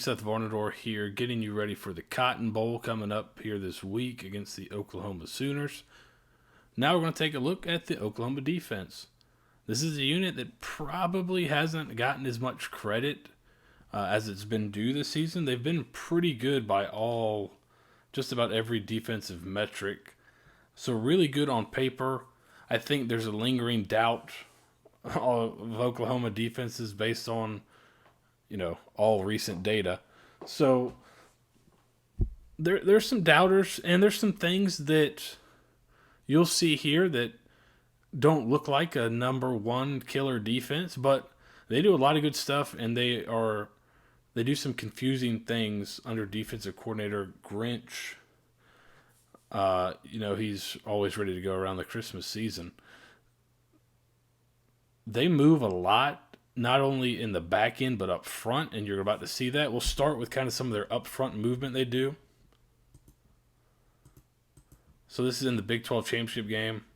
Seth Varnadore here, getting you ready for the Cotton Bowl coming up here this week against the Oklahoma Sooners. Now we're going to take a look at the Oklahoma defense. This is a unit that probably hasn't gotten as much credit as it's been due this season. They've been pretty good by just about every defensive metric. So really good on paper. I think there's a lingering doubt of Oklahoma defenses based on, all recent data. So there's some doubters, and there's some things that you'll see here that don't look like a number one killer defense, but they do a lot of good stuff, and they do some confusing things under defensive coordinator Grinch. He's always ready to go around the Christmas season. They move a lot, not only in the back end, but up front, and you're about to see that. We'll start with kind of some of their up front movement they do. So this is in the Big 12 championship game.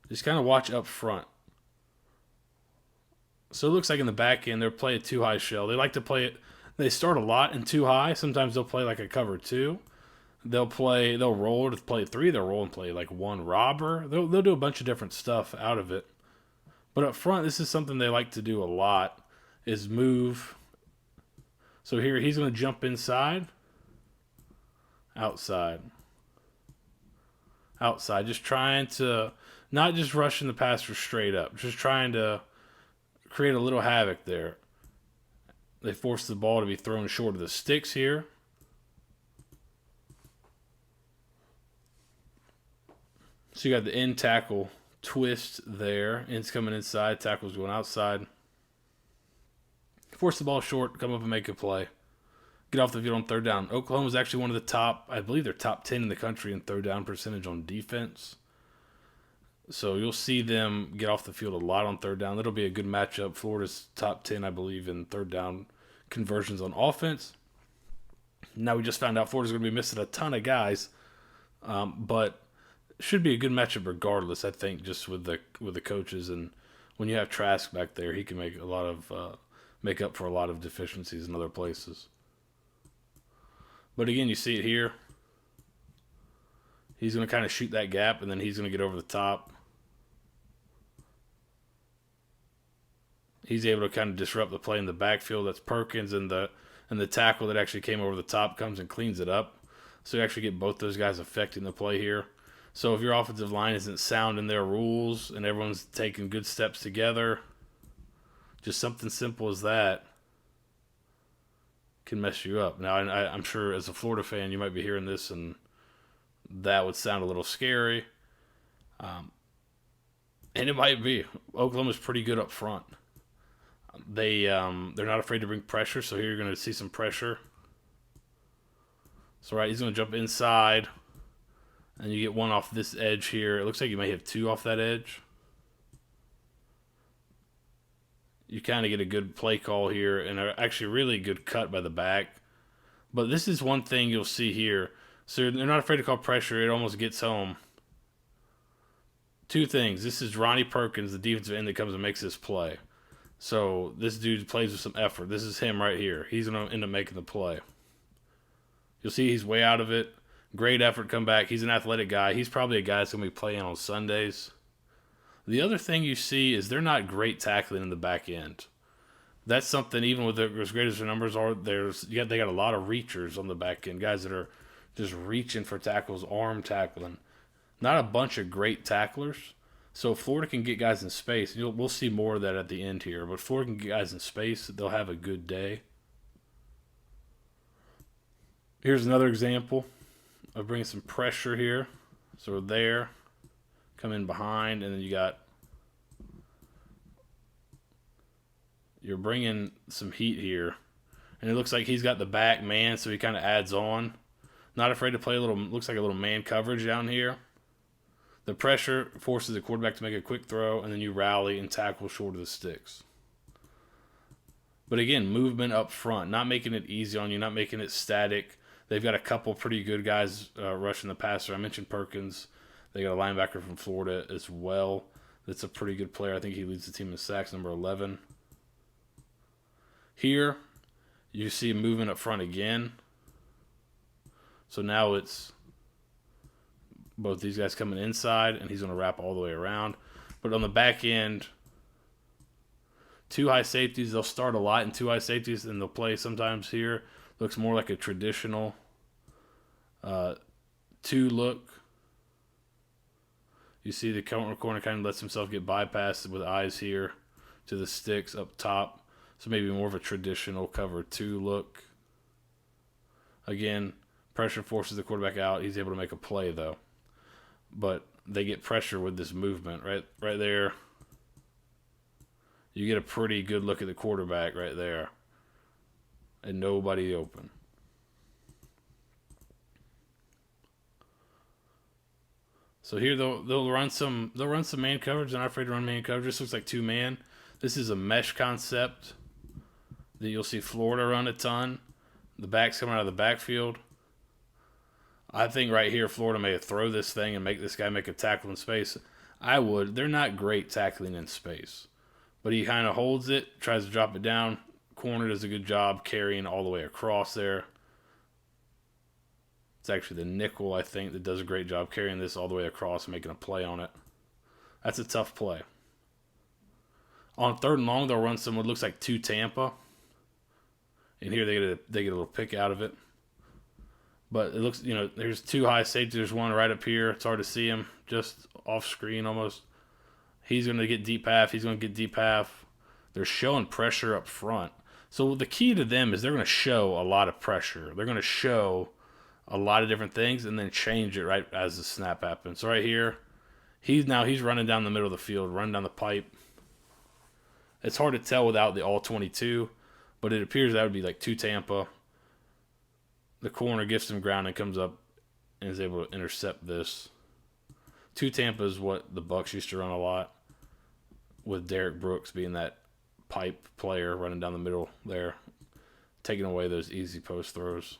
Just kind of watch up front. So it looks like in the back end, they're playing too high shell. They like to play it. They start a lot in too high. Sometimes they'll play like a cover two. They'll roll to play three. They'll roll and play like one robber. They'll do a bunch of different stuff out of it. But up front, this is something they like to do a lot, is move. So here he's going to jump inside, outside, just trying to not just rushing the passer straight up, just trying to create a little havoc there. They force the ball to be thrown short of the sticks here. So you got the end tackle twist there. End's coming inside, tackle's going outside. Force the ball short, come up and make a play. Get off the field on third down. Oklahoma's actually one of the top, I believe they're top 10 in the country in third down percentage on defense. So you'll see them get off the field a lot on third down. That'll be a good matchup. Florida's top 10, I believe, in third down conversions on offense. Now we just found out Florida's going to be missing a ton of guys, but should be a good matchup regardless, I think, just with the coaches. And when you have Trask back there, he can make up for a lot of deficiencies in other places. But again, you see it here. He's going to kind of shoot that gap, and then he's going to get over the top. He's able to kind of disrupt the play in the backfield. That's Perkins, and the tackle that actually came over the top comes and cleans it up. So you actually get both those guys affecting the play here. So if your offensive line isn't sound in their rules and everyone's taking good steps together, just something simple as that can mess you up. Now, I'm sure as a Florida fan, you might be hearing this and that would sound a little scary. And it might be. Oklahoma's pretty good up front. They're not afraid to bring pressure, so here you're going to see some pressure. So, right, he's going to jump inside, and you get one off this edge here. It looks like you may have two off that edge. You kind of get a good play call here, and actually really good cut by the back. But this is one thing you'll see here. So they're not afraid to call pressure. It almost gets home. Two things. This is Ronnie Perkins, the defensive end that comes and makes this play. So this dude plays with some effort. This is him right here. He's going to end up making the play. You'll see he's way out of it. Great effort, come back. He's an athletic guy. He's probably a guy that's going to be playing on Sundays. The other thing you see is they're not great tackling in the back end. That's something, even with as great as their numbers are, they got a lot of reachers on the back end, guys that are just reaching for tackles, arm tackling. Not a bunch of great tacklers. So if Florida can get guys in space, we'll see more of that at the end here, but if Florida can get guys in space, they'll have a good day. Here's another example of bringing some pressure here. So there, come in behind, and then you're bringing some heat here. And it looks like he's got the back man, so he kind of adds on. Not afraid to play looks like a little man coverage down here. The pressure forces the quarterback to make a quick throw, and then you rally and tackle short of the sticks. But again, movement up front, not making it easy on you, not making it static. They've got a couple pretty good guys rushing the passer. I mentioned Perkins. They got a linebacker from Florida as well. That's a pretty good player. I think he leads the team in sacks, number 11. Here, You see him moving up front again. So now it's both these guys coming inside, and he's going to wrap all the way around. But on the back end, two high safeties. They'll start a lot in two high safeties, and they'll play sometimes here. Looks more like a traditional two look. You see the corner kind of lets himself get bypassed with eyes here to the sticks up top. So maybe more of a traditional cover two look. Again, pressure forces the quarterback out. He's able to make a play, though. But they get pressure with this movement right there. You get a pretty good look at the quarterback right there. And nobody open. So here they'll run some man coverage. They're not afraid to run man coverage. This looks like two man. This is a mesh concept that you'll see Florida run a ton. The backs coming out of the backfield. I think right here Florida may throw this thing and make this guy make a tackle in space. I would. They're not great tackling in space. But he kind of holds it, tries to drop it down. Corner does a good job carrying all the way across there. It's actually the nickel, I think, that does a great job carrying this all the way across and making a play on it. That's a tough play. On 3rd and long, they'll run some what looks like two Tampa. And here they get a little pick out of it. But it looks, there's two high safeties. There's one right up here. It's hard to see him, just off screen almost. He's going to get deep half. He's going to get deep half. They're showing pressure up front. So the key to them is they're going to show a lot of pressure. They're going to show a lot of different things and then change it right as the snap happens. So right here, he's running down the middle of the field, running down the pipe. It's hard to tell without the all 22, but it appears that would be like two Tampa. The corner gets some ground and comes up and is able to intercept this. Two Tampa is what the Bucs used to run a lot, with Derek Brooks being that pipe player running down the middle there, taking away those easy post throws.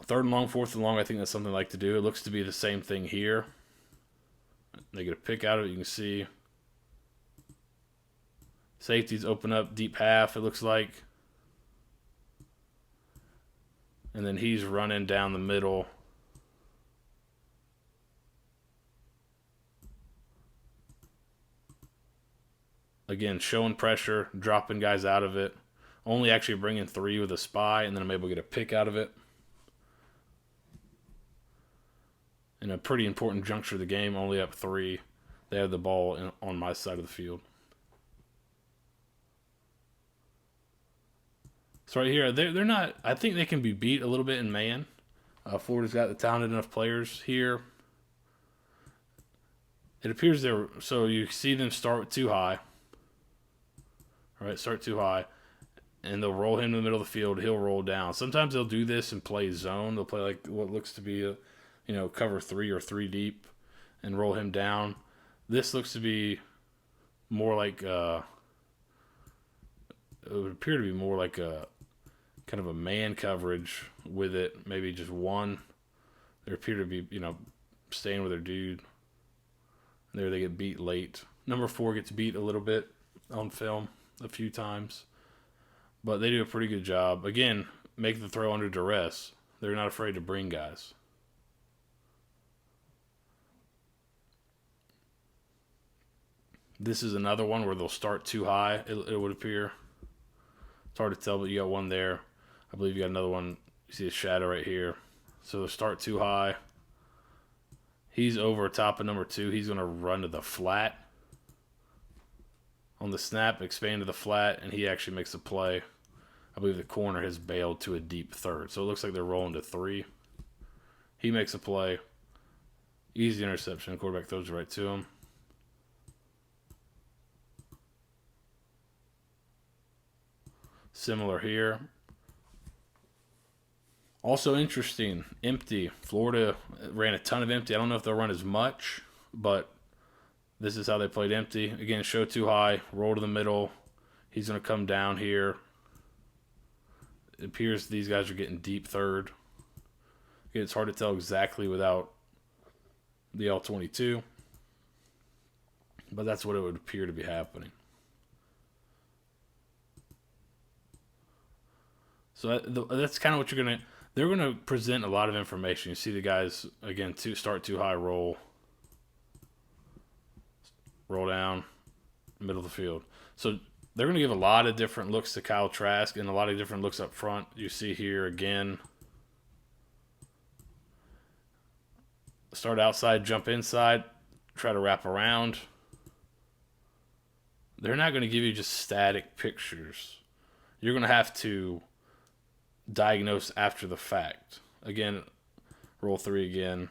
3rd and long, 4th and long, I think that's something I like to do. It looks to be the same thing here. They get a pick out of it. You can see safeties open up deep half, it looks like. And then he's running down the middle. Again, showing pressure, dropping guys out of it. Only actually bringing 3 with a spy, and then I'm able to get a pick out of it. In a pretty important juncture of the game, only up 3. They have the ball on my side of the field. So right here, they're not. I think they can be beat a little bit in man. Florida's got the talented enough players here. It appears they're so you see them start too high. All right, start too high, and they'll roll him in the middle of the field. He'll roll down. Sometimes they'll do this and play zone. They'll play like what looks to be a cover 3 or 3 deep, and roll him down. This looks to be more like it would appear to be more like a kind of a man coverage with it, maybe just one. They appear to be, staying with their dude. There they get beat late. Number 4 gets beat a little bit on film a few times. But they do a pretty good job. Again, make the throw under duress. They're not afraid to bring guys. This is another one where they'll start too high, it would appear. It's hard to tell, but you got one there. I believe you got another one. You see a shadow right here. So they'll start too high. He's over top of number 2. He's going to run to the flat. On the snap, expand to the flat, and he actually makes a play. I believe the corner has bailed to a deep third. So it looks like they're rolling to 3. He makes a play. Easy interception. The quarterback throws it right to him. Similar here. Also interesting, empty. Florida ran a ton of empty. I don't know if they'll run as much, but this is how they played empty. Again, show too high, roll to the middle. He's going to come down here. It appears these guys are getting deep third. Again, it's hard to tell exactly without the L22, but that's what it would appear to be happening. So that's kind of what they're gonna present a lot of information. You see the guys again start too high, roll down, middle of the field. So they're going to give a lot of different looks to Kyle Trask and a lot of different looks up front. You see here again, start outside, jump inside, try to wrap around. They're not going to give you just static pictures. You're going to have to diagnose after the fact. Again, roll 3 again.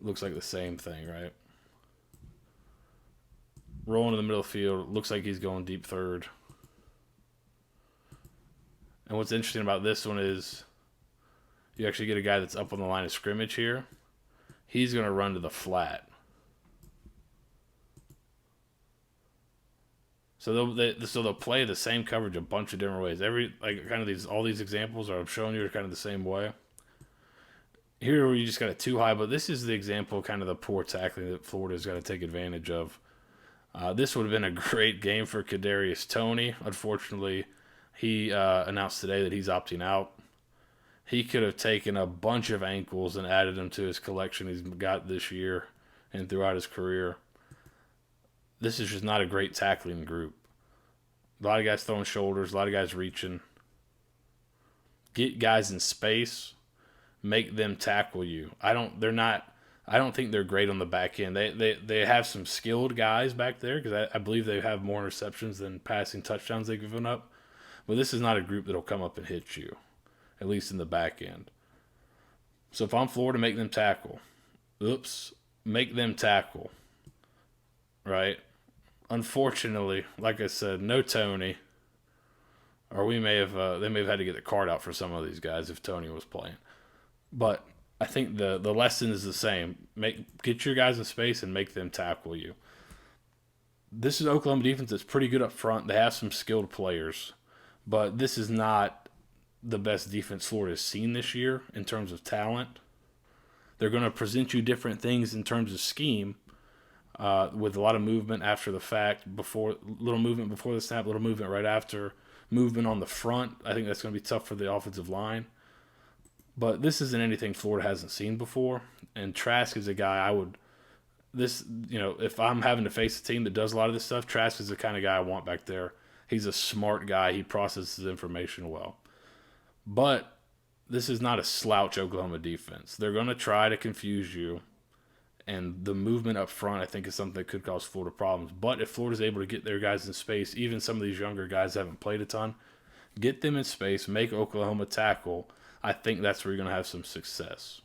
Looks like the same thing, right? Roll into the middle of the field. Looks like he's going deep third. And what's interesting about this one is you actually get a guy that's up on the line of scrimmage here. He's going to run to the flat. So they'll play the same coverage a bunch of different ways. All these examples I'm showing you are kind of the same way. Here where you just got it too high, but this is the example of kind of the poor tackling that Florida's got to take advantage of. This would have been a great game for Kadarius Toney. Unfortunately, he announced today that he's opting out. He could have taken a bunch of ankles and added them to his collection he's got this year and throughout his career. This is just not a great tackling group. A lot of guys throwing shoulders, a lot of guys reaching. Get guys in space, make them tackle you. I don't think they're great on the back end. They have some skilled guys back there because I believe they have more interceptions than passing touchdowns they've given up. But this is not a group that'll come up and hit you, at least in the back end. So if I'm Florida, make them tackle. Make them tackle. Right? Unfortunately, like I said, no Toney. Or they may have had to get the card out for some of these guys if Toney was playing. But I think the lesson is the same. Get your guys in space and make them tackle you. This is Oklahoma defense that's pretty good up front. They have some skilled players. But this is not the best defense Florida's seen this year in terms of talent. They're going to present you different things in terms of scheme with a lot of movement after the fact, little movement before the snap, little movement right after, movement on the front. I think that's going to be tough for the offensive line. But this isn't anything Florida hasn't seen before. And Trask is a guy if I'm having to face a team that does a lot of this stuff, Trask is the kind of guy I want back there. He's a smart guy. He processes information well. But this is not a slouch Oklahoma defense. They're going to try to confuse you. And the movement up front, I think, is something that could cause Florida problems. But if Florida's able to get their guys in space, even some of these younger guys haven't played a ton, get them in space, make Oklahoma tackle, I think that's where you're going to have some success.